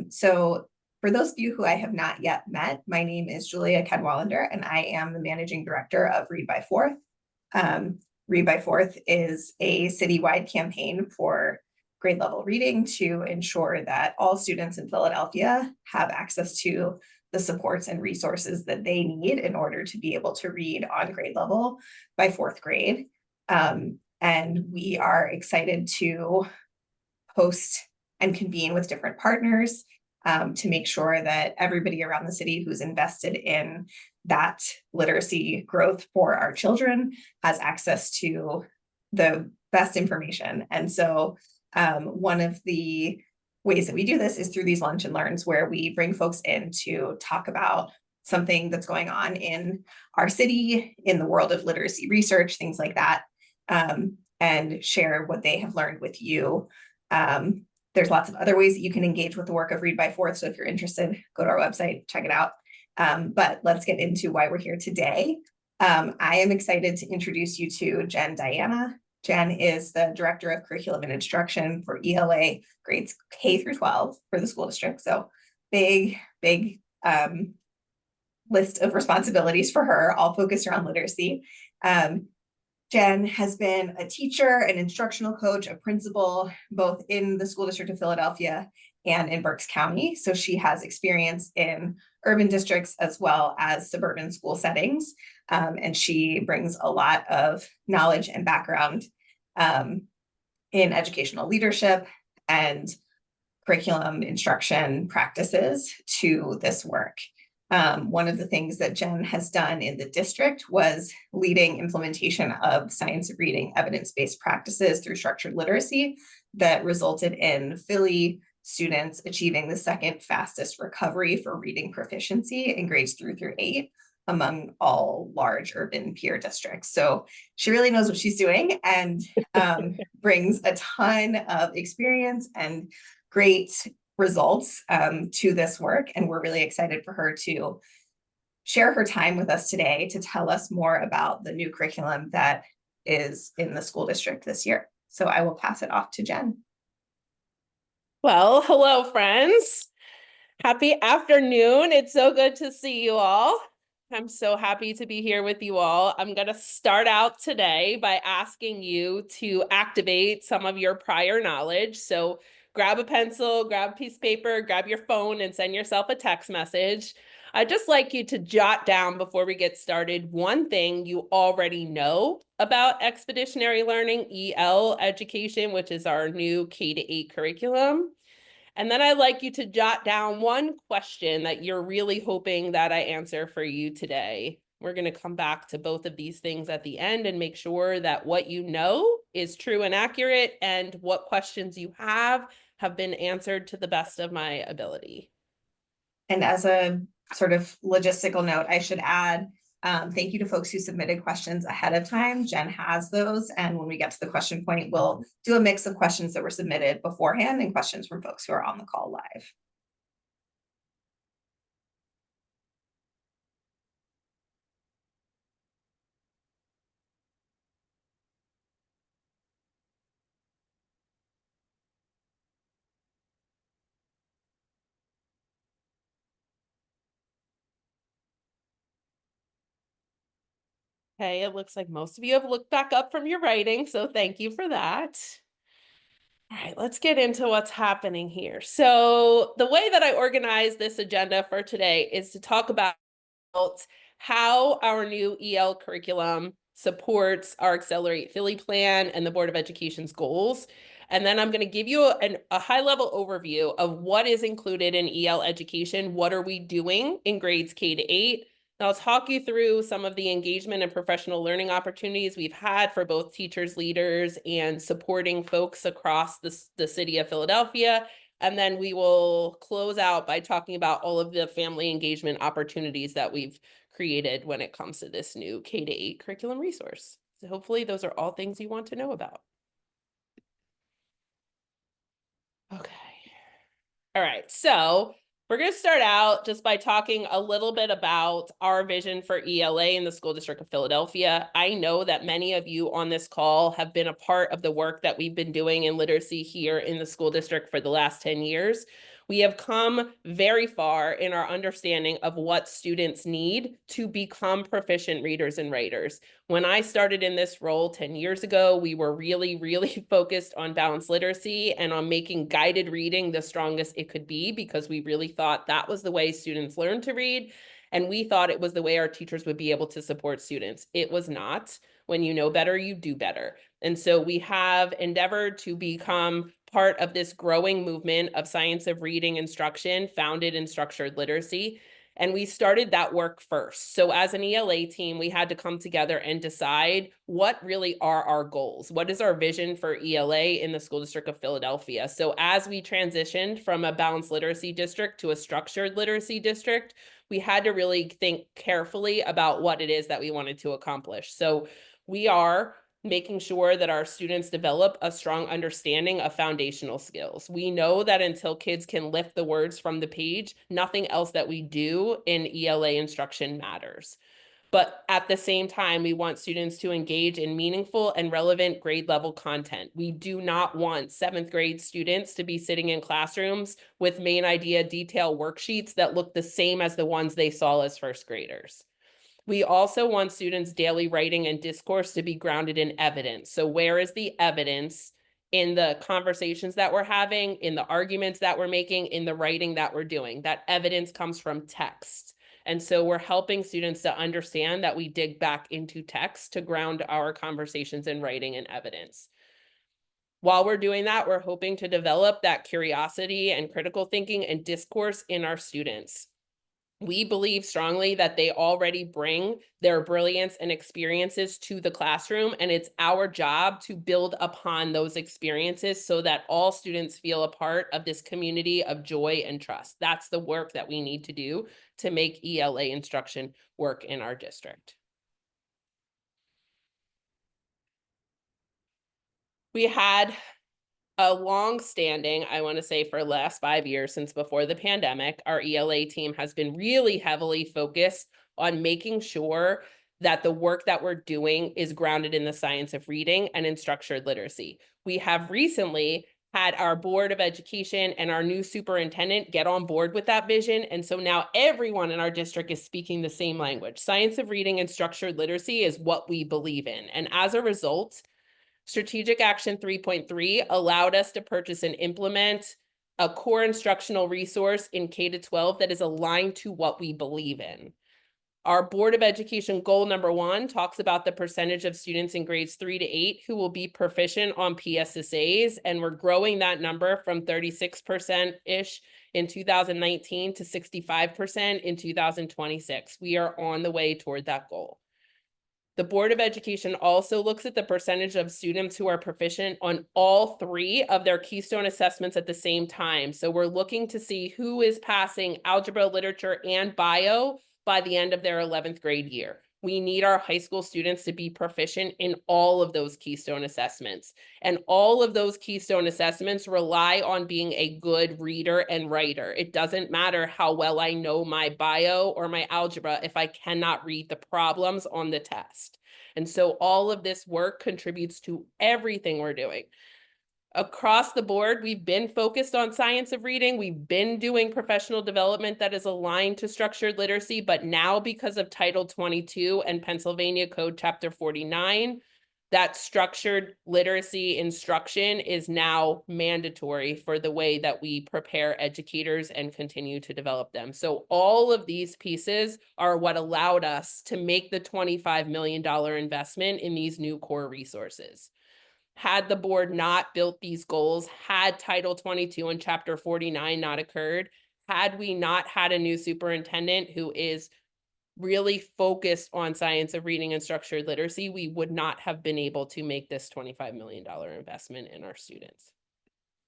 So for those of you who I have not yet met, my name is Julia Cadwallander, and I am the managing director of Read by Fourth. Read by Fourth is a citywide campaign for grade level reading to ensure that all students in Philadelphia have access to the supports and resources that they need in order to be able to read on grade level by fourth grade. And we are excited to host and convene with different partners to make sure that everybody around the city who's invested in that literacy growth for our children has access to the best information. And so one of the ways that we do this is through these lunch and learns, where we bring folks in to talk about something that's going on in our city, in the world of literacy research, things like that, and share what they have learned with you. There's lots of other ways that you can engage with the work of Read by Fourth. So if you're interested, go to our website, check it out. But let's get into why we're here today. I am excited to introduce you to Dianna. Jen is the Director of Curriculum and Instruction for ELA grades K through 12 for the school district. So big list of responsibilities for her, all focused around literacy. Jen has been a teacher, an instructional coach, a principal, both in the school district of Philadelphia and in Berks County. So she has experience in urban districts as well as suburban school settings. And she brings a lot of knowledge and background in educational leadership and curriculum instruction practices to this work. One of the things that Jen has done in the district was leading implementation of science of reading evidence-based practices through structured literacy that resulted in Philly students achieving the second fastest recovery for reading proficiency in grades 3 through 8 among all large urban peer districts. So she really knows what she's doing and brings a ton of experience and great results to this work. And we're really excited for her to share her time with us today to tell us more about the new curriculum that is in the school district this year. So I will pass it off to Jen. Well, hello, friends. Happy afternoon. It's so good to see you all. I'm so happy to be here with you all. I'm going to start out today by asking you to activate some of your prior knowledge. So grab a pencil, grab a piece of paper, grab your phone, and send yourself a text message. I'd just like you to jot down before we get started one thing you already know about expeditionary learning, EL education, which is our new K-8 curriculum. And then I'd like you to jot down one question that you're really hoping that I answer for you today. We're going to come back to both of these things at the end and make sure that what you know is true and accurate, and what questions you have been answered to the best of my ability. And as a sort of logistical note, I should add, thank you to folks who submitted questions ahead of time. Jen has those. And when we get to the question point, we'll do a mix of questions that were submitted beforehand and questions from folks who are on the call live. Okay, it looks like most of you have looked back up from your writing, so thank you for that. All right, let's get into what's happening here. So the way that I organize this agenda for today is to talk about how our new EL curriculum supports our Accelerate Philly plan and the Board of Education's goals. And then I'm going to give you a high-level overview of what is included in EL education, what are we doing in grades K-8. I'll talk you through some of the engagement and professional learning opportunities we've had for both teachers, leaders, and supporting folks across the city of Philadelphia. And then we will close out by talking about all of the family engagement opportunities that we've created when it comes to this new K-8 curriculum resource. So hopefully those are all things you want to know about. Okay. All right, so we're going to start out just by talking a little bit about our vision for ELA in the School District of Philadelphia. I know that many of you on this call have been a part of the work that we've been doing in literacy here in the school district for the last 10 years. We have come very far in our understanding of what students need to become proficient readers and writers. When I started in this role 10 years ago, we were really, really focused on balanced literacy and on making guided reading the strongest it could be, because we really thought that was the way students learn to read. And we thought it was the way our teachers would be able to support students. It was not. When you know better, you do better. And so we have endeavored to become part of this growing movement of science of reading instruction founded in structured literacy. And we started that work first. So as an ELA team, we had to come together and decide what really are our goals. What is our vision for ELA in the School District of Philadelphia? So as we transitioned from a balanced literacy district to a structured literacy district, we had to really think carefully about what it is that we wanted to accomplish. So we are making sure that our students develop a strong understanding of foundational skills. We know that until kids can lift the words from the page, nothing else that we do in ELA instruction matters. But at the same time, we want students to engage in meaningful and relevant grade level content. We do not want 7th grade students to be sitting in classrooms with main idea detail worksheets that look the same as the ones they saw as first graders. We also want students' daily writing and discourse to be grounded in evidence. So where is the evidence in the conversations that we're having, in the arguments that we're making, in the writing that we're doing? That evidence comes from text. And so we're helping students to understand that we dig back into text to ground our conversations in writing and evidence. While we're doing that, we're hoping to develop that curiosity and critical thinking and discourse in our students. We believe strongly that they already bring their brilliance and experiences to the classroom, and it's our job to build upon those experiences so that all students feel a part of this community of joy and trust. That's the work that we need to do to make ELA instruction work in our district. We had a long-standing, I want to say for the last 5 years, since before the pandemic, our ELA team has been really heavily focused on making sure that the work that we're doing is grounded in the science of reading and in structured literacy. We have recently had our Board of Education and our new superintendent get on board with that vision. And so now everyone in our district is speaking the same language. Science of reading and structured literacy is what we believe in. And as a result, Strategic Action 3.3 allowed us to purchase and implement a core instructional resource in K-12 that is aligned to what we believe in. Our Board of Education goal number 1 talks about the percentage of students in grades 3 to 8 who will be proficient on PSSAs, and we're growing that number from 36%-ish in 2019 to 65% in 2026. We are on the way toward that goal. The Board of Education also looks at the percentage of students who are proficient on all 3 of their keystone assessments at the same time. So we're looking to see who is passing algebra, literature, and bio by the end of their 11th grade year. We need our high school students to be proficient in all of those keystone assessments. And all of those keystone assessments rely on being a good reader and writer. It doesn't matter how well I know my bio or my algebra if I cannot read the problems on the test. And so all of this work contributes to everything we're doing. Across the board, we've been focused on science of reading. We've been doing professional development that is aligned to structured literacy, but now because of Title 22 and Pennsylvania Code Chapter 49, that structured literacy instruction is now mandatory for the way that we prepare educators and continue to develop them. So all of these pieces are what allowed us to make the $25 million investment in these new core resources. Had the board not built these goals, had Title 22 and Chapter 49 not occurred, had we not had a new superintendent who is really focused on science of reading and structured literacy, we would not have been able to make this $25 million investment in our students.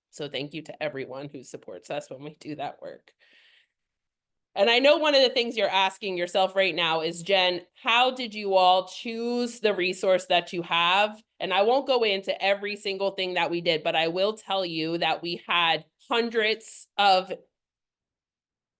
So thank you to everyone who supports us when we do that work. And I know one of the things you're asking yourself right now is, Jen, how did you all choose the resource that you have? And I won't go into every single thing that we did, but I will tell you that we had hundreds of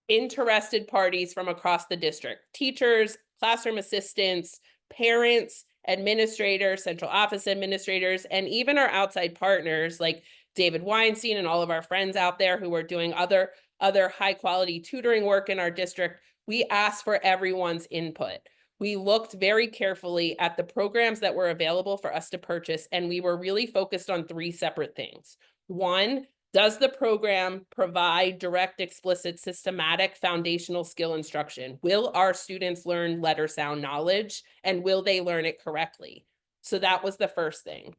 interested parties from across the district: teachers, classroom assistants, parents, administrators, central office administrators, and even our outside partners like David Weinstein and all of our friends out there who are doing other other high quality tutoring work in our district, we asked for everyone's input. We looked very carefully at the programs that were available for us to purchase, and we were really focused on three separate things. One, does the program provide direct, explicit, systematic, foundational skill instruction? Will our students learn letter sound knowledge, and will they learn it correctly? So that was the first thing.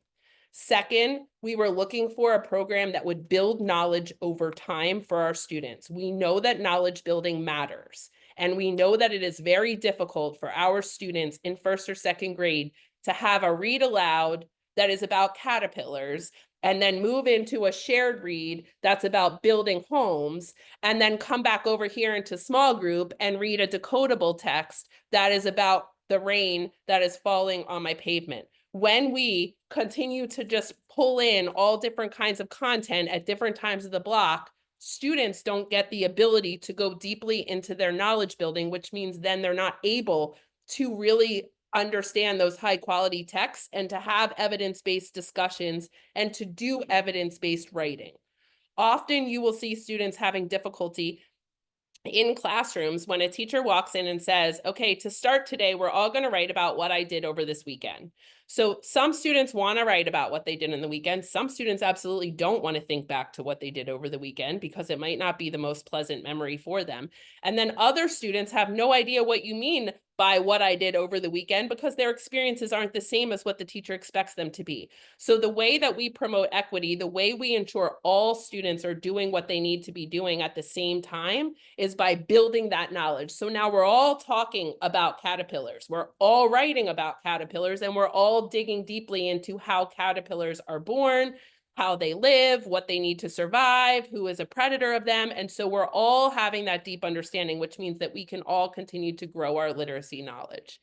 Second, we were looking for a program that would build knowledge over time for our students. We know that knowledge building matters, and we know that it is very difficult for our students in first or second grade to have a read aloud that is about caterpillars and then move into a shared read that's about building homes, and then come back over here into small group and read a decodable text that is about the rain that is falling on my pavement. When we continue to just pull in all different kinds of content at different times of the block, students don't get the ability to go deeply into their knowledge building, which means then they're not able to really understand those high quality texts and to have evidence-based discussions and to do evidence-based writing. Often you will see students having difficulty in classrooms when a teacher walks in and says, okay, to start today, we're all going to write about what I did over this weekend. So some students want to write about what they did in the weekend. Some students absolutely don't want to think back to what they did over the weekend because it might not be the most pleasant memory for them. And then other students have no idea what you mean by what I did over the weekend because their experiences aren't the same as what the teacher expects them to be. So the way that we promote equity, the way we ensure all students are doing what they need to be doing at the same time is by building that knowledge. So now we're all talking about caterpillars. We're all writing about caterpillars, and we're all digging deeply into how caterpillars are born, how they live, what they need to survive, who is a predator of them. And so we're all having that deep understanding, which means that we can all continue to grow our literacy knowledge.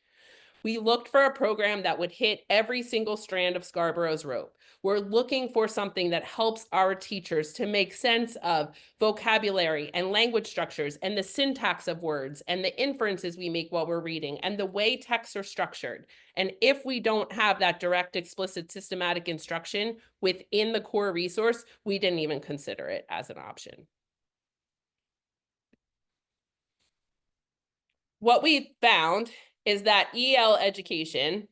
We looked for a program that would hit every single strand of Scarborough's rope. We're looking for something that helps our teachers to make sense of vocabulary and language structures and the syntax of words and the inferences we make while we're reading and the way texts are structured. And if we don't have that direct, explicit, systematic instruction within the core resource, we didn't even consider it as an option. What we found is that EL education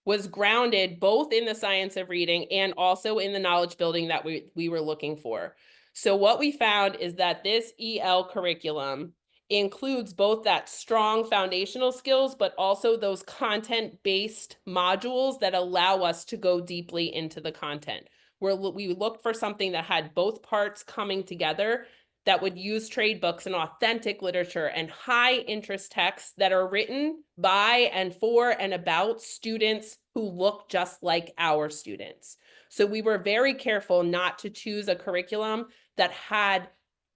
was grounded both in the science of reading and also in the knowledge building that we were looking for. So what we found is that this EL curriculum includes both that strong foundational skills, but also those content-based modules that allow us to go deeply into the content. We looked for something that had both parts coming together that would use trade books and authentic literature and high interest texts that are written by and for and about students who look just like our students. So we were very careful not to choose a curriculum that had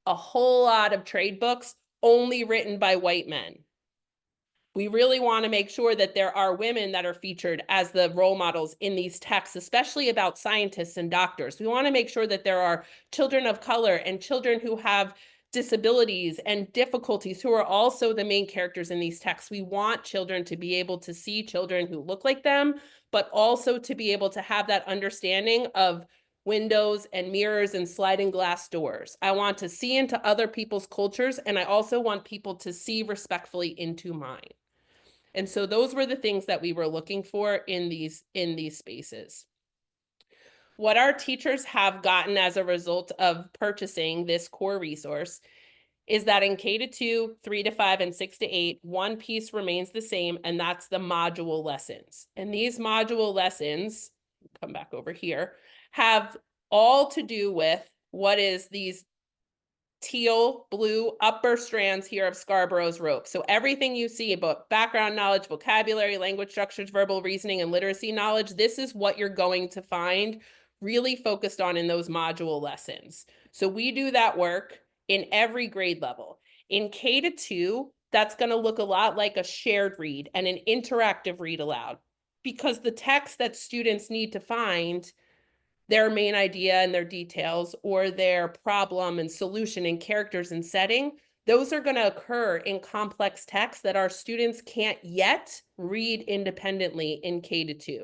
a whole lot of trade books only written by white men. We really want to make sure that there are women that are featured as the role models in these texts, especially about scientists and doctors. We want to make sure that there are children of color and children who have disabilities and difficulties who are also the main characters in these texts. We want children to be able to see children who look like them, but also to be able to have that understanding of windows and mirrors and sliding glass doors. I want to see into other people's cultures, and I also want people to see respectfully into mine. And so those were the things that we were looking for in these spaces. What our teachers have gotten as a result of purchasing this core resource is that in K-2, 3-5, and 6-8, one piece remains the same, and that's the module lessons. And these module lessons, come back over here, have all to do with what is these teal, blue upper strands here of Scarborough's rope. So everything you see about background knowledge, vocabulary, language structures, verbal reasoning, and literacy knowledge, this is what you're going to find really focused on in those module lessons. So we do that work in every grade level. In K-2, that's going to look a lot like a shared read and an interactive read aloud, because the text that students need to find their main idea and their details or their problem and solution and characters and setting, those are going to occur in complex texts that our students can't yet read independently in K-2.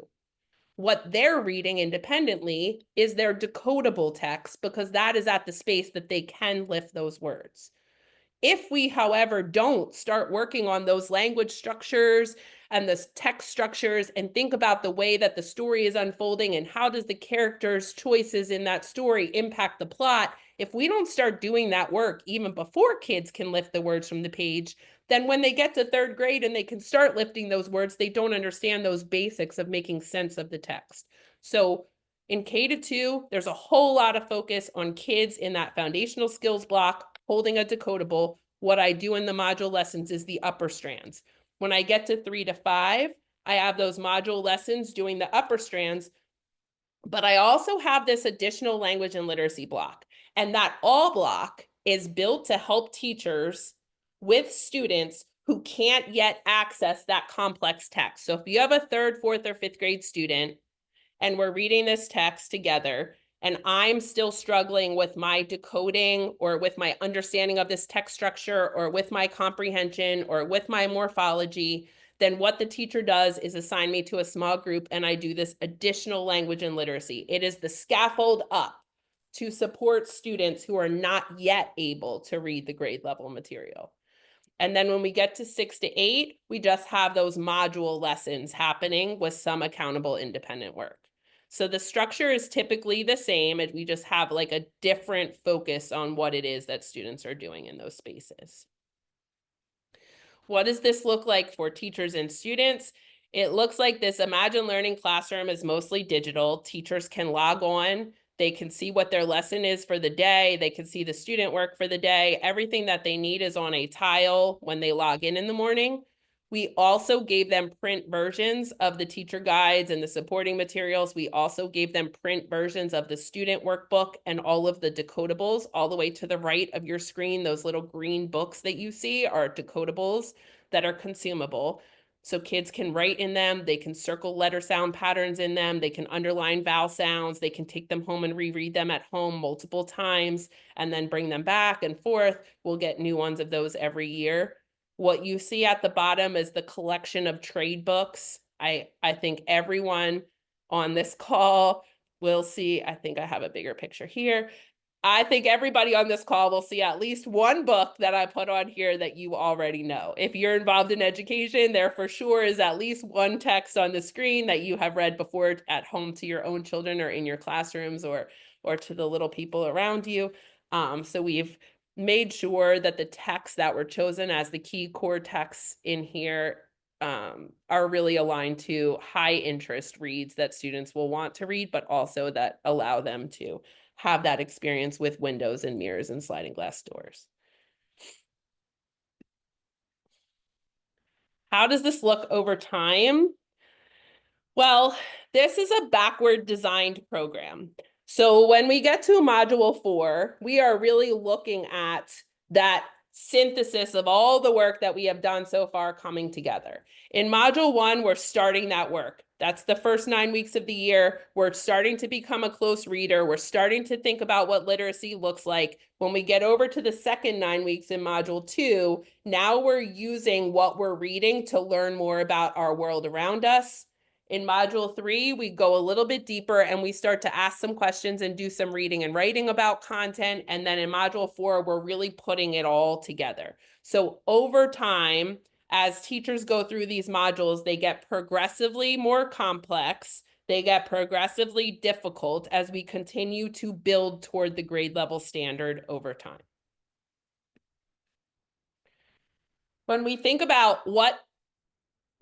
What they're reading independently is their decodable text, because that is at the space that they can lift those words. If we, however, don't start working on those language structures and the text structures and think about the way that the story is unfolding and how does the characters' choices in that story impact the plot, if we don't start doing that work even before kids can lift the words from the page, then when they get to third grade and they can start lifting those words, they don't understand those basics of making sense of the text. So in K-2, there's a whole lot of focus on kids in that foundational skills block, holding a decodable. What I do in the module lessons is the upper strands. When I get to 3 to 5, I have those module lessons doing the upper strands, but I also have this additional language and literacy block. And that all block is built to help teachers with students who can't yet access that complex text. So if you have a 3rd, 4th, or 5th grade student, and we're reading this text together, and I'm still struggling with my decoding or with my understanding of this text structure or with my comprehension or with my morphology, then what the teacher does is assign me to a small group and I do this additional language and literacy. It is the scaffold up to support students who are not yet able to read the grade level material. And then when we get to 6 to 8, we just have those module lessons happening with some accountable independent work. So the structure is typically the same, and we just have like a different focus on what it is that students are doing in those spaces. What does this look like for teachers and students? It looks like this Imagine Learning classroom is mostly digital. Teachers can log on. They can see what their lesson is for the day. They can see the student work for the day. Everything that they need is on a tile when they log in the morning. We also gave them print versions of the teacher guides and the supporting materials. We also gave them print versions of the student workbook and all of the decodables. All the way to the right of your screen, those little green books that you see are decodables that are consumable. So kids can write in them, they can circle letter sound patterns in them, they can underline vowel sounds, they can take them home and reread them at home multiple times and then bring them back and forth. We'll get new ones of those every year. What you see at the bottom is the collection of trade books. I think everyone on this call will see, I think I have a bigger picture here. I think everybody on this call will see at least one book that I put on here that you already know. If you're involved in education, there for sure is at least one text on the screen that you have read before at home to your own children or in your classrooms or to the little people around you. So we've made sure that the texts that were chosen as the key core texts in here are really aligned to high interest reads that students will want to read, but also that allow them to have that experience with windows and mirrors and sliding glass doors. How does this look over time? Well, this is a backward designed program. So when we get to module 4, we are really looking at that synthesis of all the work that we have done so far coming together. In module 1, we're starting that work. That's the first 9 weeks of the year. We're starting to become a close reader. We're starting to think about what literacy looks like. When we get over to the second 9 weeks in module 2, now we're using what we're reading to learn more about our world around us. In module 3, we go a little bit deeper and we start to ask some questions and do some reading and writing about content. And then in module 4, we're really putting it all together. So over time, as teachers go through these modules, they get progressively more complex. They get progressively difficult as we continue to build toward the grade level standard over time. When we think about what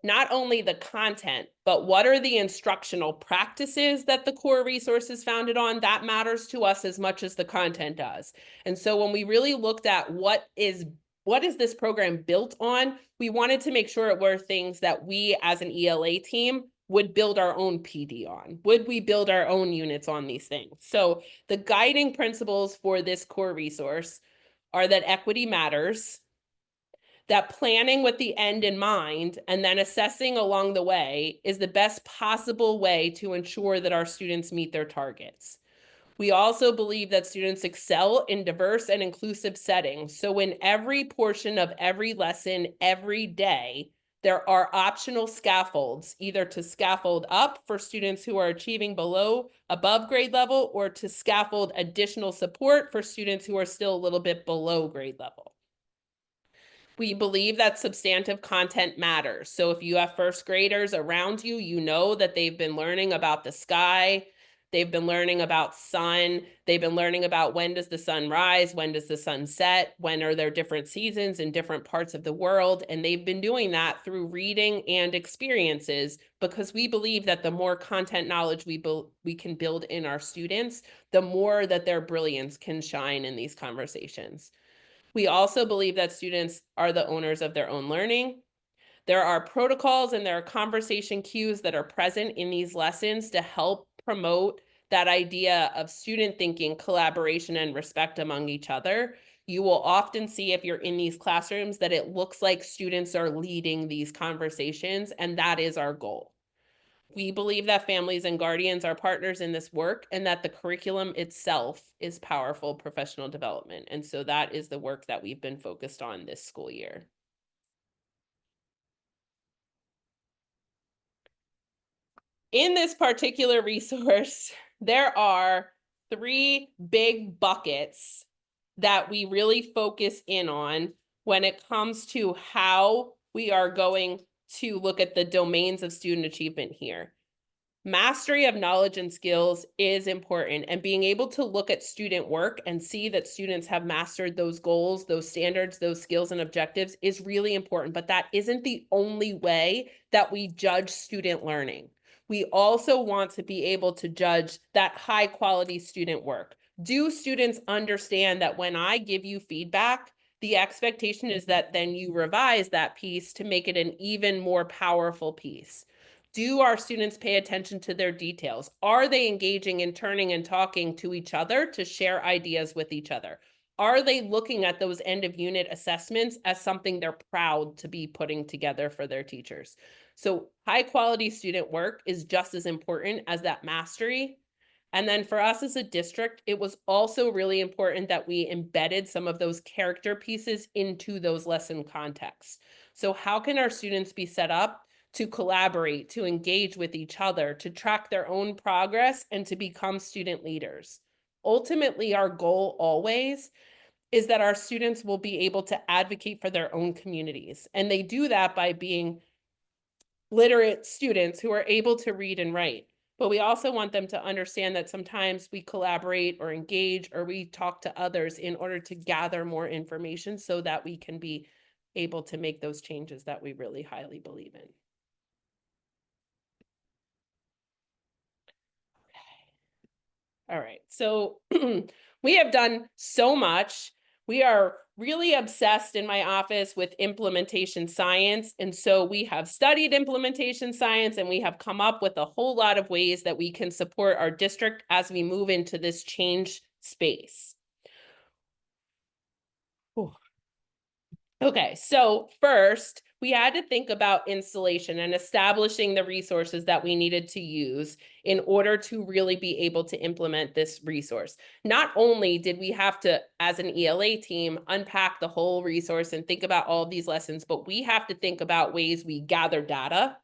not only the content, but what are the instructional practices that the core resource is founded on, that matters to us as much as the content does. And so when we really looked at what is this program built on, we wanted to make sure it were things that we as an ELA team would build our own PD on. Would we build our own units on these things? So the guiding principles for this core resource are that equity matters, that planning with the end in mind and then assessing along the way is the best possible way to ensure that our students meet their targets. We also believe that students excel in diverse and inclusive settings. So in every portion of every lesson, every day, There are optional scaffolds, either to scaffold up for students who are achieving above grade level, or to scaffold additional support for students who are still a little bit below grade level. We believe that substantive content matters. So if you have first graders around you, you know that they've been learning about the sky, they've been learning about sun, they've been learning about when does the sun rise, when does the sun set, when are there different seasons in different parts of the world, and they've been doing that through reading and experiences, because we believe that the more content knowledge we can build in our students, the more that their brilliance can shine in these conversations. We also believe that students are the owners of their own learning. There are protocols and there are conversation cues that are present in these lessons to help promote that idea of student thinking, collaboration, and respect among each other. You will often see, if you're in these classrooms, that it looks like students are leading these conversations, and that is our goal. We believe that families and guardians are partners in this work, and that the curriculum itself is powerful professional development. And so that is the work that we've been focused on this school year. In this particular resource, there are 3 big buckets that we really focus in on when it comes to how we are going to look at the domains of student achievement here. Mastery of knowledge and skills is important, and being able to look at student work and see that students have mastered those goals, those standards, those skills and objectives is really important, but that isn't the only way that we judge student learning. We also want to be able to judge that high quality student work. Do students understand that when I give you feedback, the expectation is that then you revise that piece to make it an even more powerful piece? Do our students pay attention to their details? Are they engaging in turning and talking to each other to share ideas with each other? Are they looking at those end of unit assessments as something they're proud to be putting together for their teachers? So high quality student work is just as important as that mastery. And then for us as a district, it was also really important that we embedded some of those character pieces into those lesson contexts. So how can our students be set up to collaborate, to engage with each other, to track their own progress, and to become student leaders? Ultimately, our goal always is that our students will be able to advocate for their own communities. And they do that by being literate students who are able to read and write. But we also want them to understand that sometimes we collaborate or engage or we talk to others in order to gather more information so that we can be able to make those changes that we really highly believe in. All right, so we have done so much. We are really obsessed in my office with implementation science. And so we have studied implementation science, and we have come up with a whole lot of ways that we can support our district as we move into this change space. Whew. Okay, so first, we had to think about installation and establishing the resources that we needed to use in order to really be able to implement this resource. Not only did we have to, as an ELA team, unpack the whole resource and think about all of these lessons, but we have to think about ways we gather data,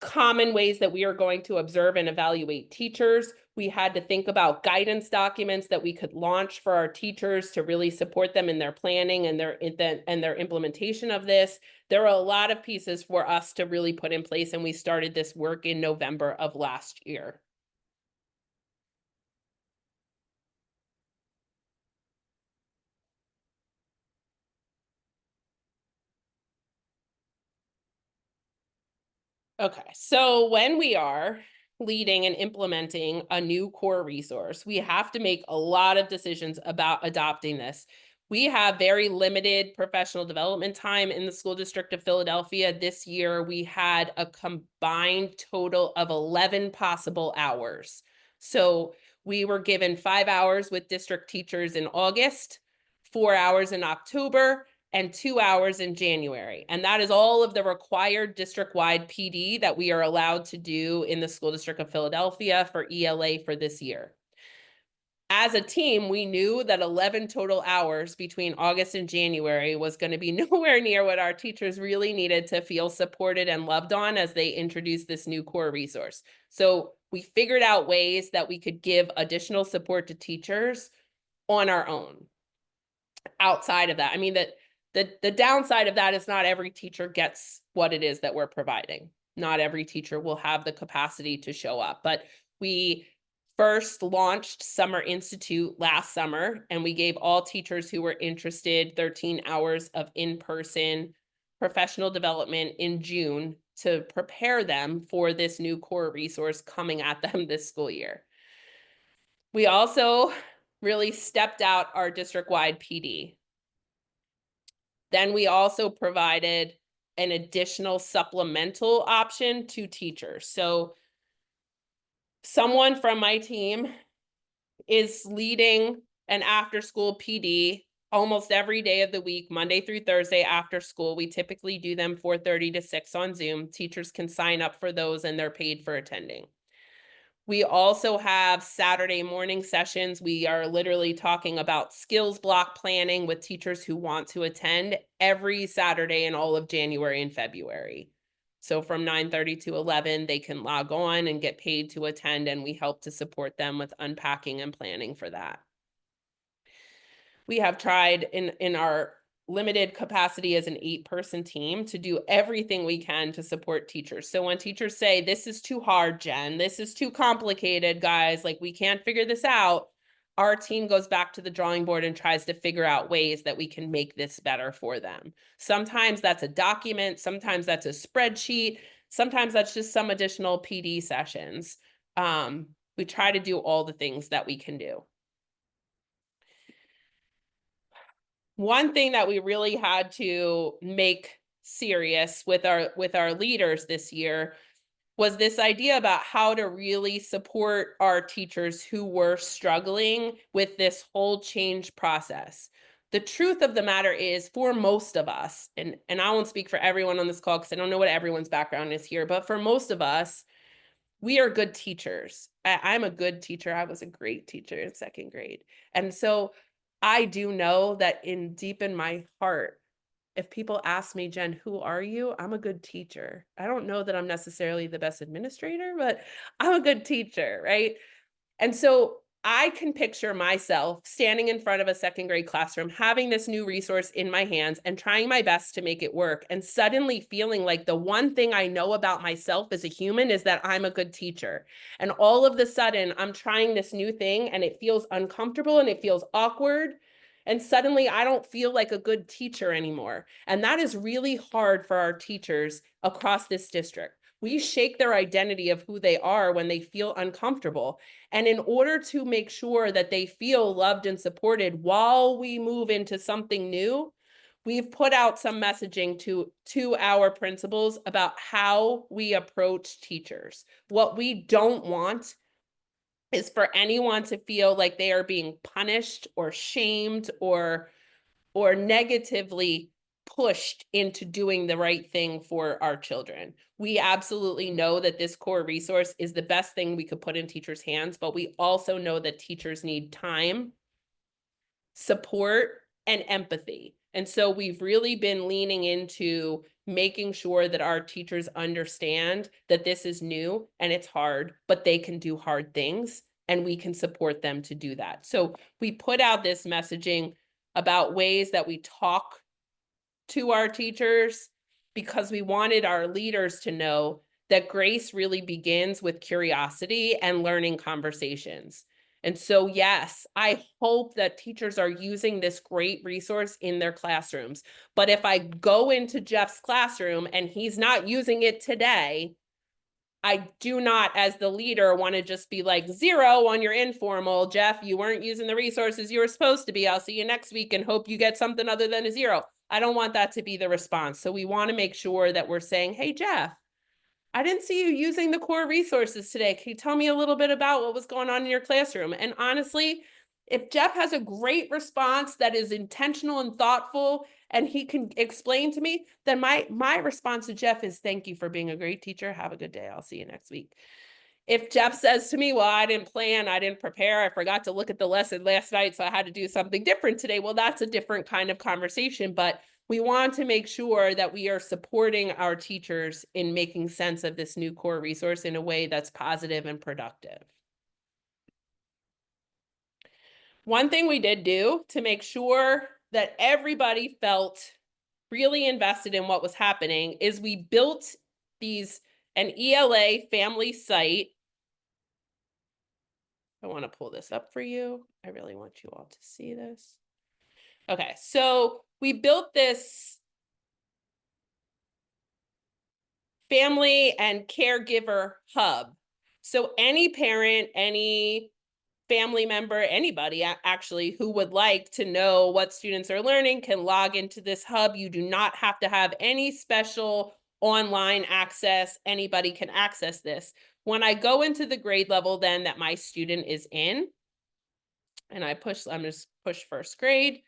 common ways that we are going to observe and evaluate teachers. We had to think about guidance documents that we could launch for our teachers to really support them in their planning and their implementation of this. There are a lot of pieces for us to really put in place, and we started this work in November of last year. Okay, so when we are leading and implementing a new core resource, we have to make a lot of decisions about adopting this. We have very limited professional development time in the school district of Philadelphia. This year, we had a combined total of 11 possible hours. So we were given 5 hours with district teachers in August, 4 hours in October, and 2 hours in January. And that is all of the required district-wide PD that we are allowed to do in the school district of Philadelphia for ELA for this year. as a team, we knew that 11 total hours between August and January was going to be nowhere near what our teachers really needed to feel supported and loved on as they introduced this new core resource. So we figured out ways that we could give additional support to teachers on our own. Outside of that, I mean, the downside of that is not every teacher gets what it is that we're providing. Not every teacher will have the capacity to show up, but we first launched Summer Institute last summer, and we gave all teachers who were interested 13 hours of in-person professional development in June to prepare them for this new core resource coming at them this school year. We also really stepped out our district-wide PD. Then we also provided an additional supplemental option to teachers. So someone from my team is leading an after-school PD almost every day of the week, Monday through Thursday after school. We typically do them 4:30 to 6 on Zoom. Teachers can sign up for those and they're paid for attending. We also have Saturday morning sessions. We are literally talking about skills block planning with teachers who want to attend every Saturday in all of January and February. So from 9:30 to 11, they can log on and get paid to attend, and we help to support them with unpacking and planning for that. We have tried in our limited capacity as an 8-person team to do everything we can to support teachers. So when teachers say, this is too hard, Jen, this is too complicated, guys, like we can't figure this out, our team goes back to the drawing board and tries to figure out ways that we can make this better for them. Sometimes that's a document, sometimes that's a spreadsheet, sometimes that's just some additional PD sessions. We try to do all the things that we can do. One thing that we really had to make serious with our leaders this year was this idea about how to really support our teachers who were struggling with this whole change process. The truth of the matter is, for most of us, and I won't speak for everyone on this call because I don't know what everyone's background is here, but for most of us, we are good teachers. I'm a good teacher. I was a great teacher in 2nd grade. And so I do know that deep in my heart, if people ask me, Jen, who are you? I'm a good teacher. I don't know that I'm necessarily the best administrator, but I'm a good teacher, right? And so I can picture myself standing in front of a 2nd grade classroom, having this new resource in my hands and trying my best to make it work, and suddenly feeling like the one thing I know about myself as a human is that I'm a good teacher. And all of the sudden, I'm trying this new thing and it feels uncomfortable and it feels awkward. And suddenly I don't feel like a good teacher anymore. And that is really hard for our teachers across this district. We shake their identity of who they are when they feel uncomfortable. And in order to make sure that they feel loved and supported while we move into something new, we've put out some messaging to our principals about how we approach teachers. What we don't want is for anyone to feel like they are being punished or shamed or negatively pushed into doing the right thing for our children. We absolutely know that this core resource is the best thing we could put in teachers' hands, but we also know that teachers need time, support, and empathy. And so we've really been leaning into making sure that our teachers understand that this is new and it's hard, but they can do hard things and we can support them to do that. So we put out this messaging about ways that we talk to our teachers because we wanted our leaders to know that grace really begins with curiosity and learning conversations. And so, yes, I hope that teachers are using this great resource in their classrooms. But if I go into Jeff's classroom and he's not using it today, I do not, as the leader, want to just be like 0 on your informal. Jeff, you weren't using the resources you were supposed to be. I'll see you next week and hope you get something other than a 0. I don't want that to be the response. So we want to make sure that we're saying, hey, Jeff, I didn't see you using the core resources today. Can you tell me a little bit about what was going on in your classroom? And honestly, if Jeff has a great response that is intentional and thoughtful and he can explain to me, then my response to Jeff is thank you for being a great teacher. Have a good day. I'll see you next week. If Jeff says to me, well, I didn't plan, I didn't prepare, I forgot to look at the lesson last night, so I had to do something different today. Well, that's a different kind of conversation, but we want to make sure that we are supporting our teachers in making sense of this new core resource in a way that's positive and productive. One thing we did do to make sure that everybody felt really invested in what was happening is we built an ELA family site. I want to pull this up for you. I really want you all to see this. Okay, so we built this family and caregiver hub. So any parent, any family member, anybody actually who would like to know what students are learning can log into this hub. You do not have to have any special online access. Anybody can access this. When I go into the grade level then that my student is in, and I'm just push first grade,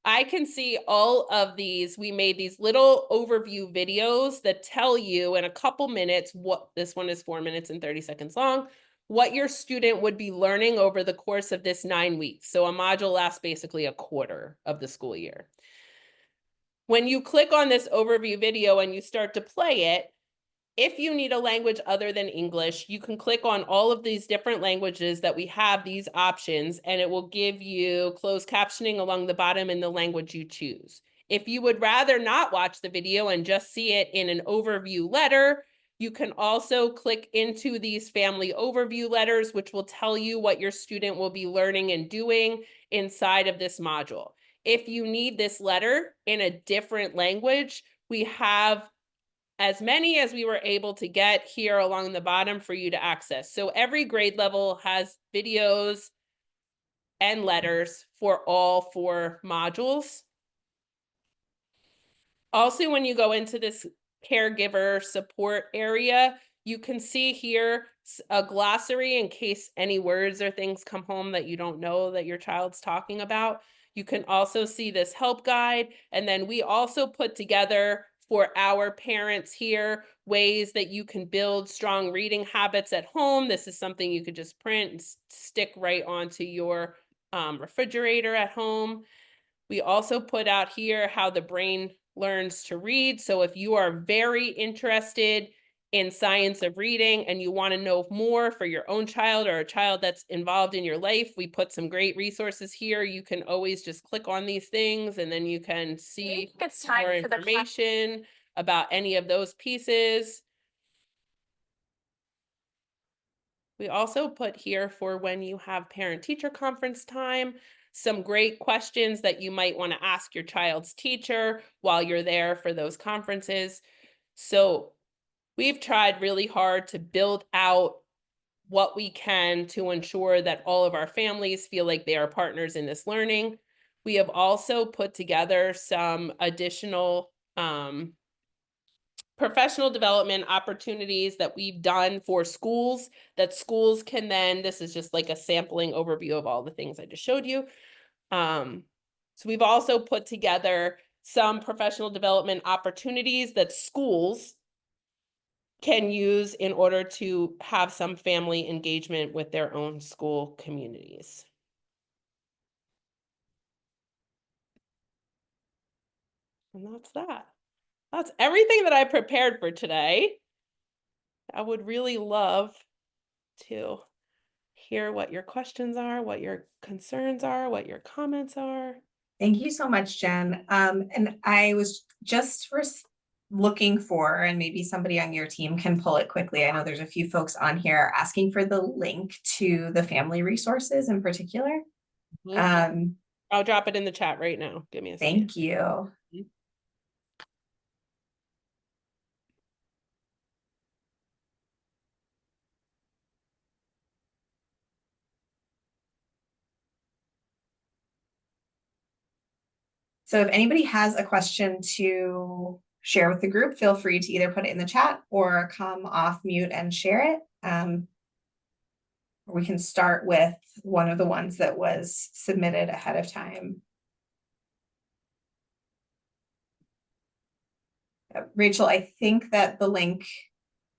I can see all of these. We made these little overview videos that tell you in a couple minutes this one is 4 minutes and 30 seconds long, what your student would be learning over the course of this 9 weeks. So a module lasts basically a quarter of the school year. When you click on this overview video and you start to play it, if you need a language other than English, you can click on all of these different languages that we have these options, and it will give you closed captioning along the bottom in the language you choose. If you would rather not watch the video and just see it in an overview letter, you can also click into these family overview letters, which will tell you what your student will be learning and doing inside of this module. If you need this letter in a different language, we have as many as we were able to get here along the bottom for you to access. So every grade level has videos and letters for all 4 modules. Also, when you go into this caregiver support area, you can see here a glossary in case any words or things come home that you don't know that your child's talking about. You can also see this help guide. And then we also put together for our parents here ways that you can build strong reading habits at home. This is something you could just print and stick right onto your refrigerator at home. We also put out here how the brain learns to read. So if you are very interested in science of reading and you want to know more for your own child or a child that's involved in your life, we put some great resources here. You can always just click on these things and then you can see more information about any of those pieces. We also put here for when you have parent-teacher conference time, some great questions that you might want to ask your child's teacher while you're there for those conferences. So we've tried really hard to build out what we can to ensure that all of our families feel like they are partners in this learning. We have also put together some additional professional development opportunities that we've done for schools that schools can then, this is just like a sampling overview of all the things I just showed you. So we've also put together some professional development opportunities that schools can use in order to have some family engagement with their own school communities. And that's that. That's everything that I prepared for today. I would really love to hear what your questions are, what your concerns are, what your comments are. Thank you so much, Jen. And I was just looking for, and maybe somebody on your team can pull it quickly. I know there's a few folks on here asking for the link to the family resources in particular. I'll drop it in the chat right now. Give me a second. Thank you. So if anybody has a question to share with the group, feel free to either put it in the chat or come off mute and share it. We can start with one of the ones that was submitted ahead of time. Rachel, I think that the link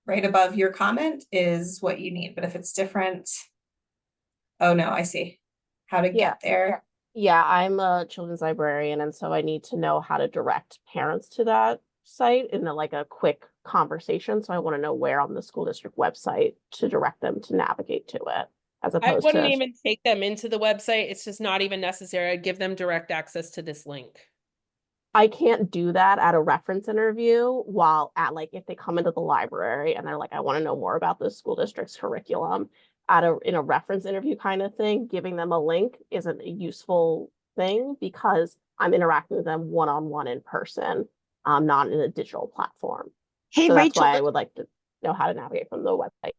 right above your comment is what you need, but if it's different. Oh no, I see. How to Yeah. get there. Yeah, I'm a children's librarian, and so I need to know how to direct parents to that site in like a quick conversation. So I want to know where on the school district website to direct them to navigate to it, as I opposed wouldn't to even take them into the website. It's just not even necessary. I'd give them direct access to this link. I can't do that at a reference interview while at like if they come into the library and they're like, I want to know more about this school district's curriculum in a reference interview kind of thing, giving them a link isn't a useful thing because I'm interacting with them one-on-one in person, not in a digital platform. Hey, So that's Rachel, why I would like to know how to navigate from the website.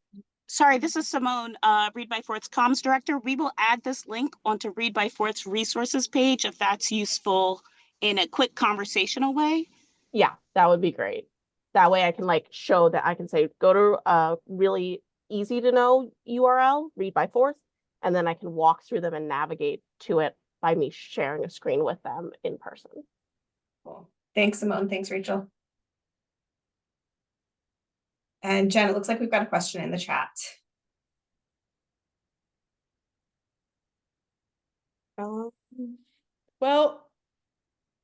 sorry, this is Simone, Read by Forth's comms director. We will add this link onto Read by Forth's resources page if that's useful in a quick conversational way. Yeah, that would be great. That way I can like show that I can say, go to a really easy to know URL, Read by Forth, and then I can walk through them and navigate to it by me sharing a screen with them in person. Cool. Thanks, Simone. Thanks, Rachel. And Jen, it looks like we've got a question in the chat. Well,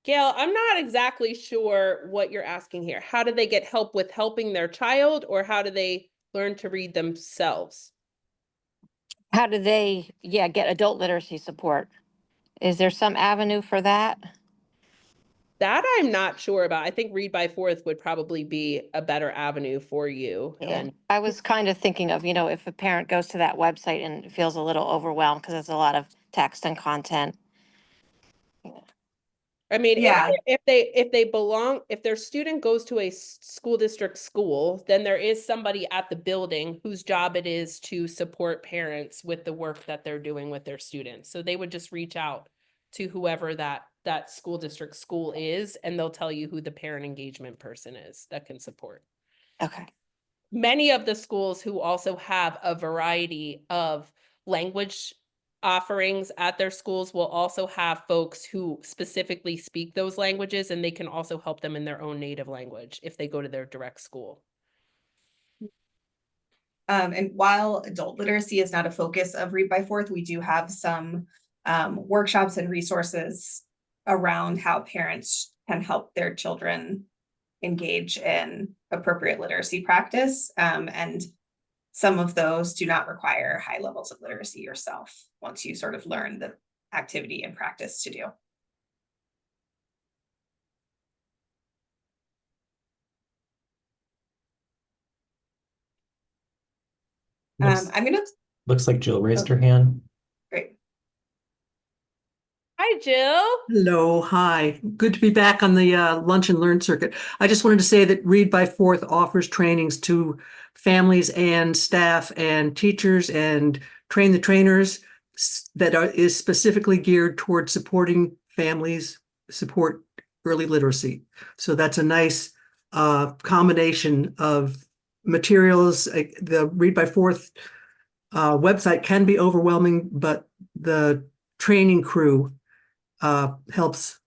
Gail, I'm not exactly sure what you're asking here. How do they get help with helping their child, or how do they learn to read themselves? How do they, get adult literacy support? Is there some avenue for that? That I'm not sure about. I think Read by Forth would probably be a better avenue for you than I was kind of thinking of, if a parent goes to that website and feels a little overwhelmed because there's a lot of text and content. I mean, Yeah. if their student goes to a school district school, then there is somebody at the building whose job it is to support parents with the work that they're doing with their students. So they would just reach out to whoever that school district school is, and they'll tell you who the parent engagement person is that can support. Okay. Many of the schools who also have a variety of language offerings at their schools will also have folks who specifically speak those languages, and they can also help them in their own native language if they go to their direct school. And while adult literacy is not a focus of Read by Forth, we do have some workshops and resources around how parents can help their children engage in appropriate literacy practice. And some of those do not require high levels of literacy yourself once you sort of learn the activity and practice to do. I'm gonna. Looks like Jill raised her hand. Great. Hi, Jill. Hello, hi. Good to be back on the Lunch and Learn circuit. I just wanted to say that Read by Forth offers trainings to families and staff and teachers and train the trainers that is specifically geared towards supporting families, support early literacy. So that's a nice combination of materials. The Read by Forth website can be overwhelming, but the training crew helps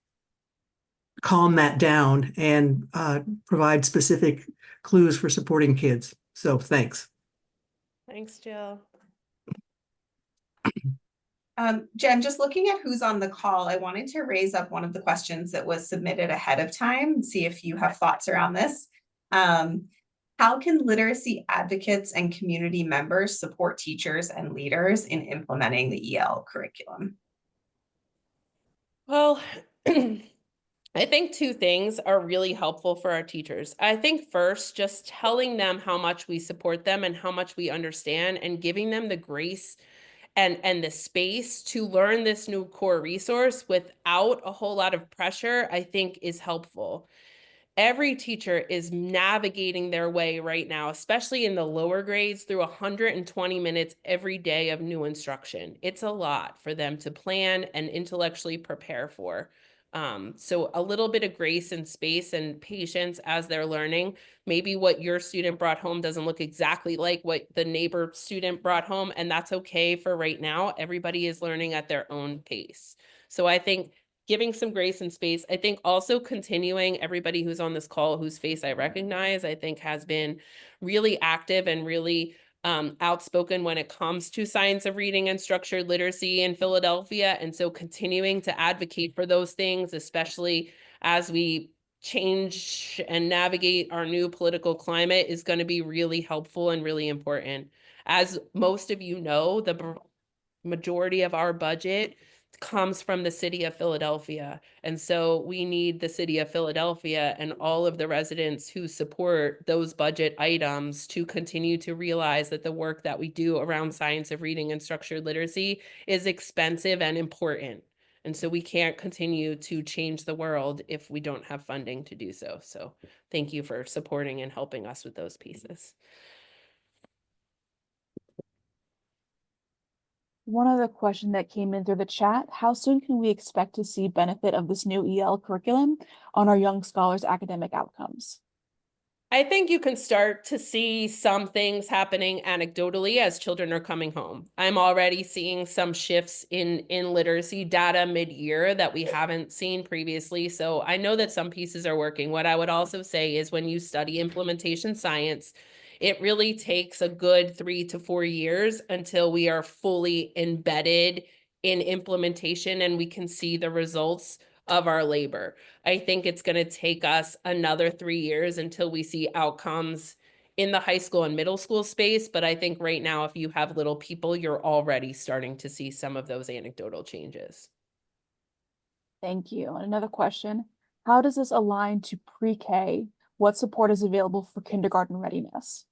calm that down and provide specific clues for supporting kids. So thanks. Thanks, Jill. Jen, just looking at who's on the call, I wanted to raise up one of the questions that was submitted ahead of time and see if you have thoughts around this. How can literacy advocates and community members support teachers and leaders in implementing the EL curriculum? Well, I think two things are really helpful for our teachers. I think first, just telling them how much we support them and how much we understand, and giving them the grace and the space to learn this new core resource without a whole lot of pressure, I think is helpful. Every teacher is navigating their way right now, especially in the lower grades, through 120 minutes every day of new instruction. It's a lot for them to plan and intellectually prepare for. So a little bit of grace and space and patience as they're learning. Maybe what your student brought home doesn't look exactly like what the neighbor student brought home, and that's okay for right now. Everybody is learning at their own pace. So I think giving some grace and space. I think also continuing everybody who's on this call, whose face I recognize, I think has been really active and really outspoken when it comes to science of reading and structured literacy in Philadelphia. And so continuing to advocate for those things, especially as we change and navigate our new political climate, is going to be really helpful and really important. As most of you know, the majority of our budget comes from the city of Philadelphia. And so we need the city of Philadelphia and all of the residents who support those budget items to continue to realize that the work that we do around science of reading and structured literacy is expensive and important. And so we can't continue to change the world if we don't have funding to do so. So thank you for supporting and helping us with those pieces. One other question that came in through the chat: how soon can we expect to see benefit of this new EL curriculum on our young scholars' academic outcomes? I think you can start to see some things happening anecdotally as children are coming home. I'm already seeing some shifts in literacy data mid-year that we haven't seen previously. So I know that some pieces are working. What I would also say is when you study implementation science, it really takes a good 3 to 4 years until we are fully embedded in implementation and we can see the results of our labor. I think it's going to take us another 3 years until we see outcomes in the high school and middle school space. But I think right now, if you have little people, you're already starting to see some of those anecdotal changes. Thank you. And another question: how does this align to pre-K? What support is available for kindergarten readiness?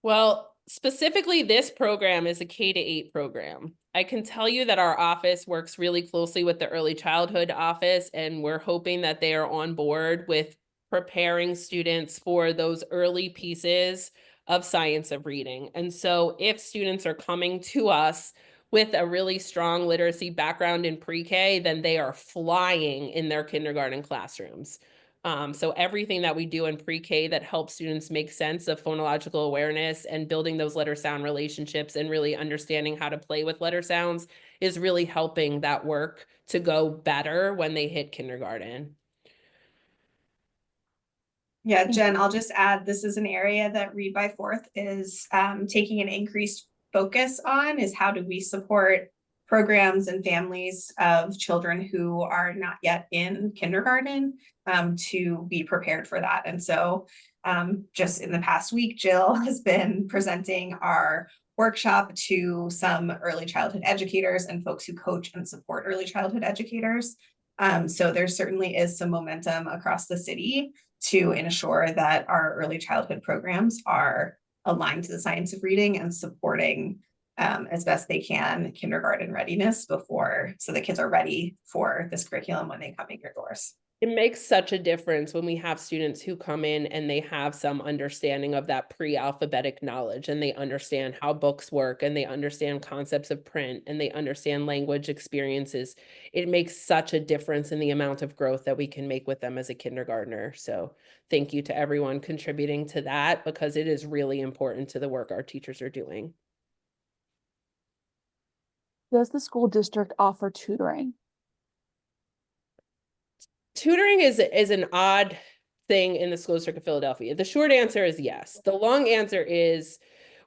Well, specifically, this program is a K-8 program. I can tell you that our office works really closely with the early childhood office, and we're hoping that they are on board with preparing students for those early pieces of science of reading. And so if students are coming to us with a really strong literacy background in pre-K, then they are flying in their kindergarten classrooms. So everything that we do in pre-K that helps students make sense of phonological awareness and building those letter sound relationships and really understanding how to play with letter sounds is really helping that work to go better when they hit kindergarten. Yeah, Jen, I'll just add, this is an area that Read by Fourth is taking an increased focus on, is how do we support programs and families of children who are not yet in kindergarten to be prepared for that. And so just in the past week, Jill has been presenting our workshop to some early childhood educators and folks who coach and support early childhood educators. So there certainly is some momentum across the city to ensure that our early childhood programs are aligned to the science of reading and supporting as best they can kindergarten readiness before, so the kids are ready for this curriculum when they come in your doors. It makes such a difference when we have students who come in and they have some understanding of that pre-alphabetic knowledge, and they understand how books work, and they understand concepts of print, and they understand language experiences. It makes such a difference in the amount of growth that we can make with them as a kindergartner. So thank you to everyone contributing to that, because it is really important to the work our teachers are doing. Does the school district offer tutoring? Tutoring is an odd thing in the school district of Philadelphia. The short answer is yes. The long answer is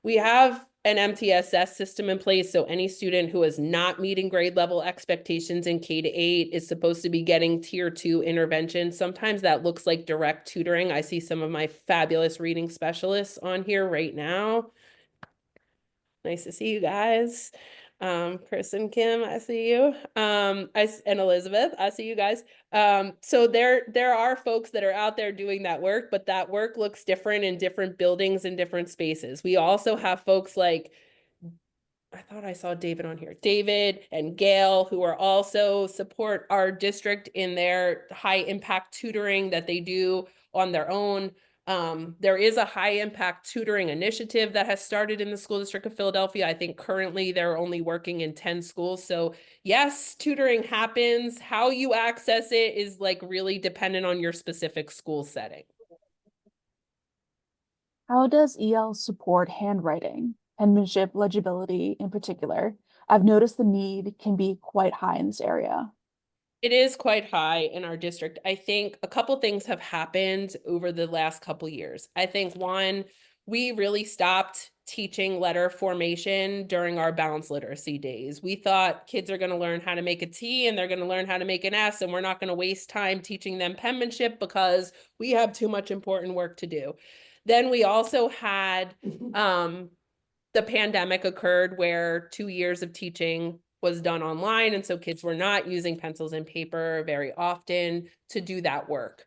we have an MTSS system in place. So any student who is not meeting grade level expectations in K-8 is supposed to be getting tier 2 intervention. Sometimes that looks like direct tutoring. I see some of my fabulous reading specialists on here right now. Nice to see you guys. Chris and Kim, I see you. And Elizabeth, I see you guys. So there are folks that are out there doing that work, but that work looks different in different buildings and different spaces. We also have folks like, I thought I saw David on here, David and Gail, who are also support our district in their high impact tutoring that they do on their own. There is a high impact tutoring initiative that has started in the school district of Philadelphia. I think currently they're only working in 10 schools. So yes, tutoring happens. How you access it is like really dependent on your specific school setting. How does EL support handwriting, penmanship, legibility in particular? I've noticed the need can be quite high in this area. It is quite high in our district. I think a couple things have happened over the last couple years. I think one, we really stopped teaching letter formation during our balanced literacy days. We thought kids are going to learn how to make a T and they're going to learn how to make an S, and we're not going to waste time teaching them penmanship because we have too much important work to do. Then we also had the pandemic occurred where 2 years of teaching was done online. And so kids were not using pencils and paper very often to do that work.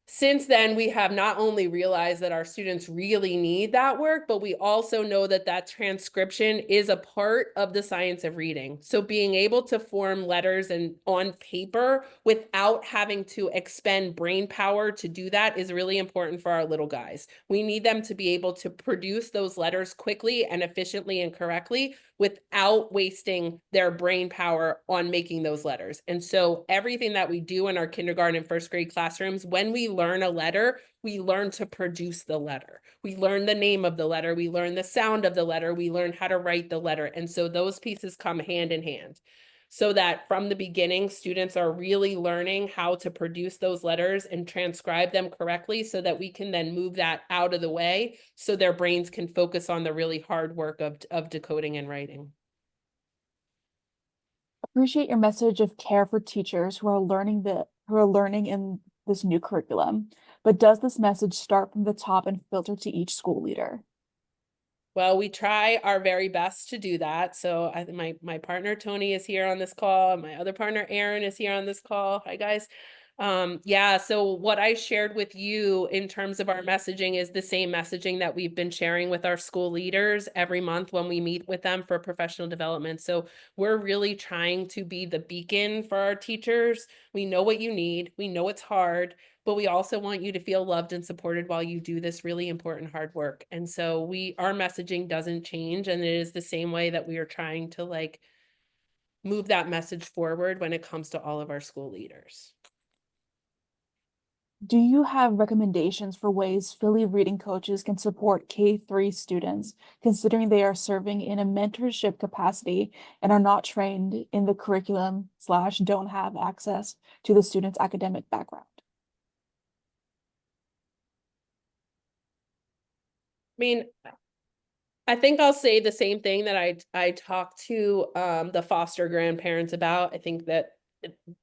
Since then, we have not only realized that our students really need that work, but we also know that that transcription is a part of the science of reading. So being able to form letters and on paper without having to expend brain power to do that is really important for our little guys. We need them to be able to produce those letters quickly and efficiently and correctly without wasting their brain power on making those letters. And so everything that we do in our kindergarten and first grade classrooms, when we learn a letter, we learn to produce the letter. We learn the name of the letter. We learn the sound of the letter. We learn how to write the letter. And so those pieces come hand in hand, so that from the beginning, students are really learning how to produce those letters and transcribe them correctly so that we can then move that out of the way so their brains can focus on the really hard work of decoding and writing. Appreciate your message of care for teachers who are learning in this new curriculum. But does this message start from the top and filter to each school leader? Well, we try our very best to do that. So my partner Tony is here on this call, and my other partner Aaron is here on this call. Hi guys. Yeah, so what I shared with you in terms of our messaging is the same messaging that we've been sharing with our school leaders every month when we meet with them for professional development. So we're really trying to be the beacon for our teachers. We know what you need. We know it's hard, but we also want you to feel loved and supported while you do this really important hard work. And so our messaging doesn't change, and it is the same way that we are trying to like move that message forward when it comes to all of our school leaders. Do you have recommendations for ways Philly reading coaches can support K-3 students, considering they are serving in a mentorship capacity and are not trained in the curriculum / don't have access to the student's academic background? I mean, I think I'll say the same thing that I talked to the foster grandparents about. I think that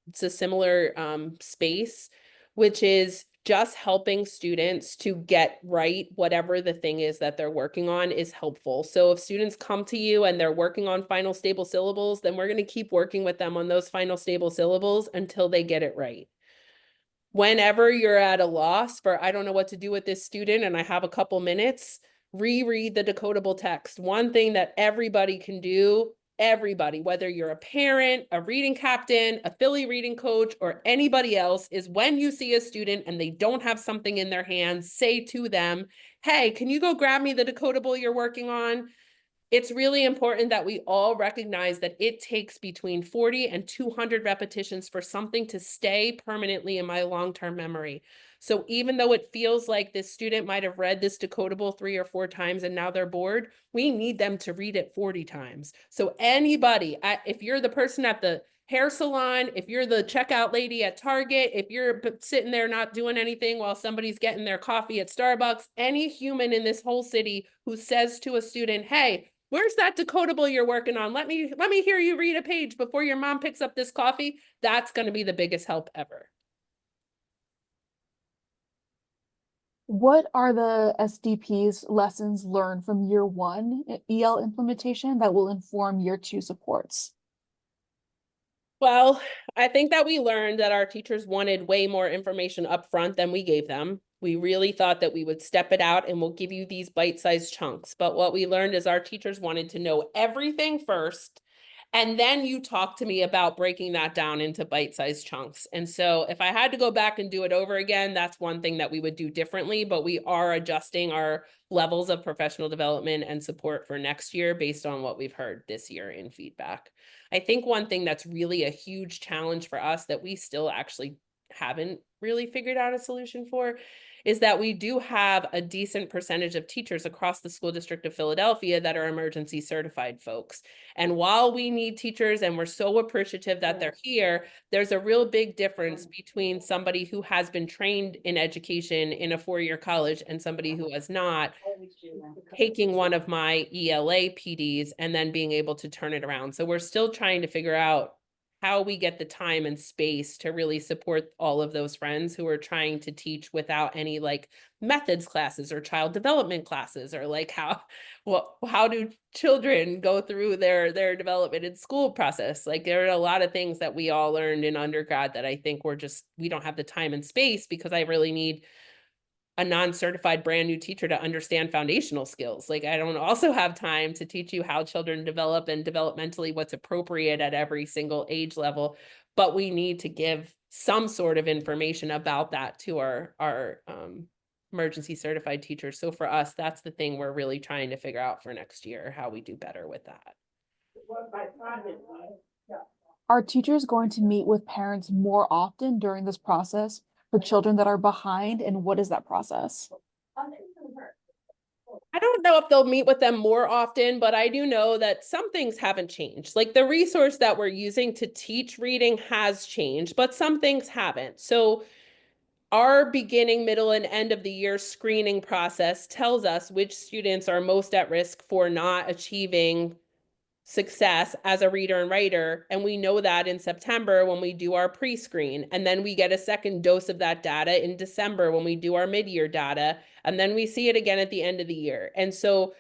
it's a similar space, which is just helping students to get right whatever the thing is that they're working on is helpful. So if students come to you and they're working on final stable syllables, then we're going to keep working with them on those final stable syllables until they get it right. Whenever you're at a loss for, I don't know what to do with this student and I have a couple minutes, reread the decodable text. One thing that everybody can do, everybody, whether you're a parent, a reading captain, a Philly reading coach, or anybody else, is when you see a student and they don't have something in their hands, say to them, hey, can you go grab me the decodable you're working on? It's really important that we all recognize that it takes between 40 and 200 repetitions for something to stay permanently in my long-term memory. So even though it feels like this student might have read this decodable 3 or 4 times and now they're bored, we need them to read it 40 times. So anybody, if you're the person at the hair salon, if you're the checkout lady at Target, if you're sitting there not doing anything while somebody's getting their coffee at Starbucks, any human in this whole city who says to a student, hey, where's that decodable you're working on? Let me hear you read a page before your mom picks up this coffee. That's going to be the biggest help ever. What are the SDP's lessons learned from year 1 EL implementation that will inform year 2 supports? Well, I think that we learned that our teachers wanted way more information up front than we gave them. We really thought that we would step it out and we'll give you these bite-sized chunks. But what we learned is our teachers wanted to know everything first, and then you talk to me about breaking that down into bite-sized chunks. And so if I had to go back and do it over again, that's one thing that we would do differently, but we are adjusting our levels of professional development and support for next year based on what we've heard this year in feedback. I think one thing that's really a huge challenge for us that we still actually haven't really figured out a solution for, is that we do have a decent percentage of teachers across the school district of Philadelphia that are emergency certified folks. And while we need teachers and we're so appreciative that they're here, there's a real big difference between somebody who has been trained in education in a four-year college and somebody who has not, taking one of my ELA PDs and then being able to turn it around. So we're still trying to figure out how we get the time and space to really support all of those friends who are trying to teach without any like methods classes or child development classes, or like how do children go through their development in school process. Like there are a lot of things that we all learned in undergrad that I think we don't have the time and space, because I really need a non-certified brand new teacher to understand foundational skills. Like I don't also have time to teach you how children develop and developmentally what's appropriate at every single age level, but we need to give some sort of information about that to our emergency certified teachers. So for us, that's the thing we're really trying to figure out for next year, how we do better with that. Are teachers going to meet with parents more often during this process for children that are behind, and what is that process? I don't know if they'll meet with them more often, but I do know that some things haven't changed. Like the resource that we're using to teach reading has changed, but some things haven't. So our beginning, middle, and end of the year screening process tells us which students are most at risk for not achieving success as a reader and writer. And we know that in September when we do our pre-screen, and then we get a second dose of that data in December when we do our mid-year data, and then we see it again at the end of the year. And so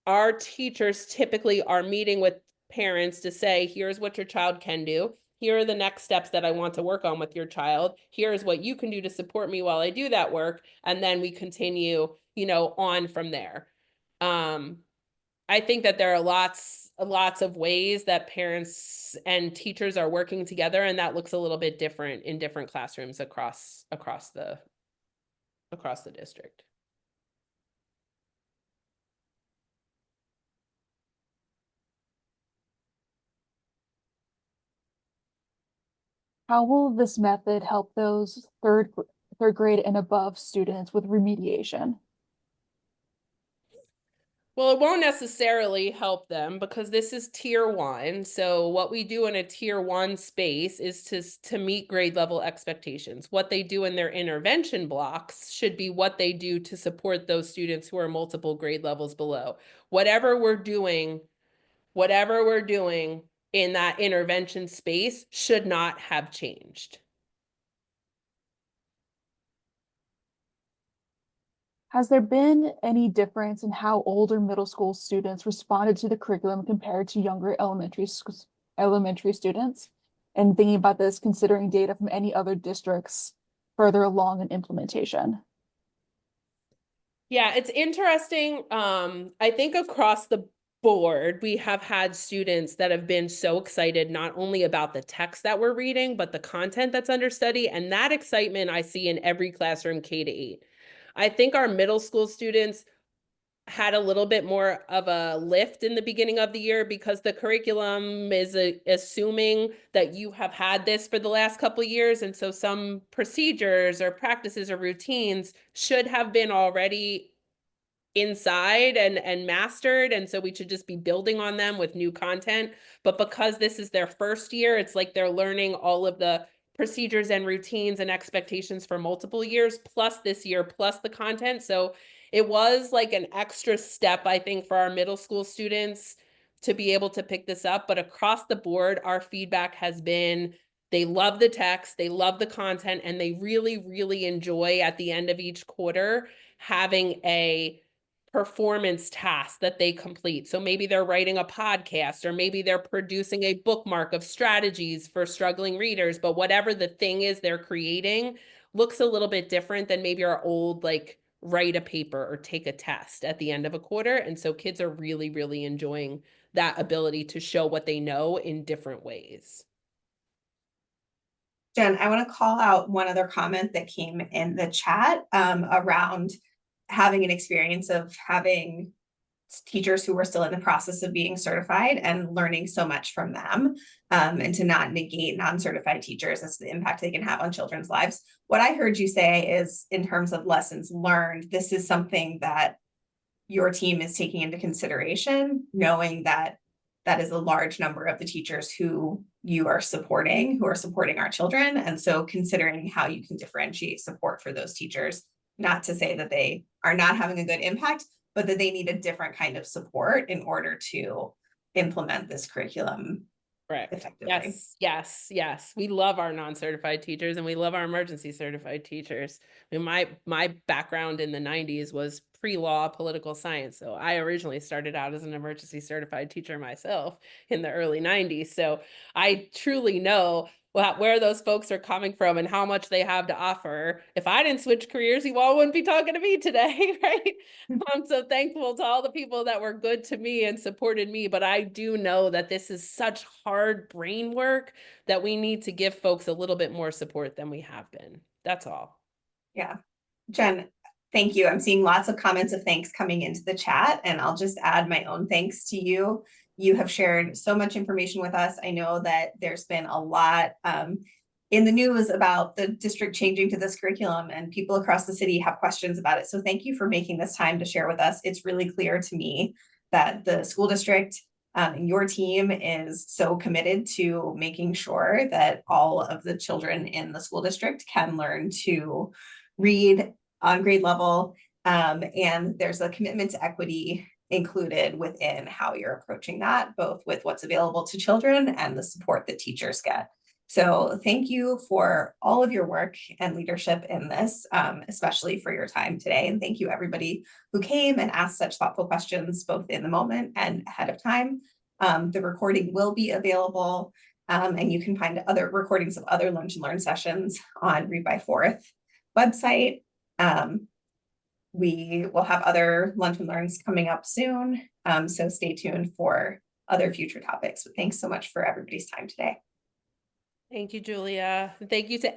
our teachers typically are meeting with parents to say, here's what your child can do. Here are the next steps that I want to work on with your child. Here's what you can do to support me while I do that work. And then we continue, on from there. I think that there are lots of ways that parents and teachers are working together, and that looks a little bit different in different classrooms across the district. How will this method help those third grade and above students with remediation? Well, it won't necessarily help them because this is tier 1. So what we do in a tier 1 space is to meet grade level expectations. What they do in their intervention blocks should be what they do to support those students who are multiple grade levels below. Whatever we're doing in that intervention space should not have changed. Has there been any difference in how older middle school students responded to the curriculum compared to younger elementary students? And thinking about this, considering data from any other districts further along in implementation. Yeah, it's interesting. I think across the board, we have had students that have been so excited not only about the text that we're reading, but the content that's under study. And that excitement I see in every classroom K-8. I think our middle school students had a little bit more of a lift in the beginning of the year because the curriculum is assuming that you have had this for the last couple of years. And so some procedures or practices or routines should have been already inside and mastered, and so we should just be building on them with new content. But because this is their first year, it's like they're learning all of the procedures and routines and expectations for multiple years plus this year plus the content. So it was like an extra step, I think, for our middle school students to be able to pick this up. But across the board, our feedback has been they love the text, they love the content, and they really, really enjoy at the end of each quarter having a performance task that they complete. So maybe they're writing a podcast, or maybe they're producing a bookmark of strategies for struggling readers, but whatever the thing is they're creating looks a little bit different than maybe our old, like, write a paper or take a test at the end of a quarter. And so kids are really, really enjoying that ability to show what they know in different ways. Jen, I want to call out one other comment that came in the chat around having an experience of having teachers who were still in the process of being certified and learning so much from them, and to not negate non-certified teachers as the impact they can have on children's lives. What I heard you say is, in terms of lessons learned, this is something that your team is taking into consideration, knowing that that is a large number of the teachers who you are supporting, who are supporting our children. And so considering how you can differentiate support for those teachers, not to say that they are not having a good impact, but that they need a different kind of support in order to implement this curriculum Correct. effectively. Yes. We love our non-certified teachers and we love our emergency certified teachers. I mean, my background in the 90s was pre-law political science. So I originally started out as an emergency certified teacher myself in the early 90s. So I truly know where those folks are coming from and how much they have to offer. If I didn't switch careers, you all wouldn't be talking to me today, right? I'm so thankful to all the people that were good to me and supported me, but I do know that this is such hard brain work that we need to give folks a little bit more support than we have been. That's all. Yeah. Jen, thank you. I'm seeing lots of comments of thanks coming into the chat, and I'll just add my own thanks to you. You have shared so much information with us. I know that there's been a lot in the news about the district changing to this curriculum, and people across the city have questions about it. So thank you for making this time to share with us. It's really clear to me that the school district and your team is so committed to making sure that all of the children in the school district can learn to read on grade level. And there's a commitment to equity included within how you're approaching that, both with what's available to children and the support that teachers get. So thank you for all of your work and leadership in this, especially for your time today. And thank you everybody who came and asked such thoughtful questions, both in the moment and ahead of time. The recording will be available, and you can find other recordings of other Lunch and Learn sessions on Read by Fourth website. We will have other Lunch and Learns coming up soon, so stay tuned for other future topics. But thanks so much for everybody's time today. Thank you, Julia. Thank you to